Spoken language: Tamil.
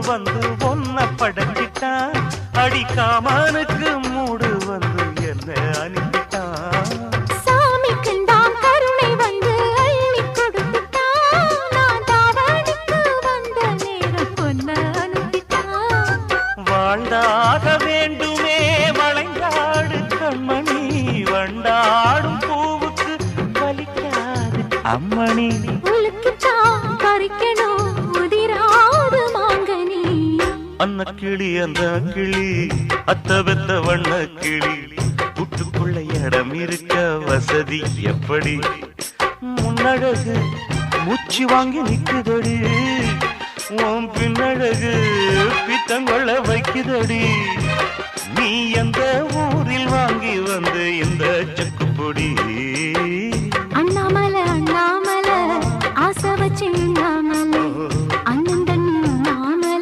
வந்து ஒன்ன படைச்சிட்டான் அடிக்காமனுக்கு மூடு வந்து என்ன அனுப்பிட்டான் சாமிக்குந்தான் கருணை வந்து அள்ளி கொடுத்துட்டான் நான் தாவணிக்கு வந்த நேரம் பொன்ன அனுப்பிட்டான் வாழ்ந்தாக வேண்டுமே வளைந்தாடு கண்மணி வண்டாடும் பூவுக்கு வலிக்காது அம்மணி உலுக்குத்தான் பறிக்கணும் உதிராது மாங்கனி அன்ன கிளி அந்த கிளி அத்த பெத்த வண்ண கிளி கூட்டுக்குள்ள இடம் இருக்க வசதி எப்படி முன்னழகு மூச்சு வாங்கி நிக்குதடி உன் பின்னழகு பித்தங்கொள்ள வைக்குதடி நீ எந்த ஊரில் வாங்கி வந்து இந்த செக்கு பொடி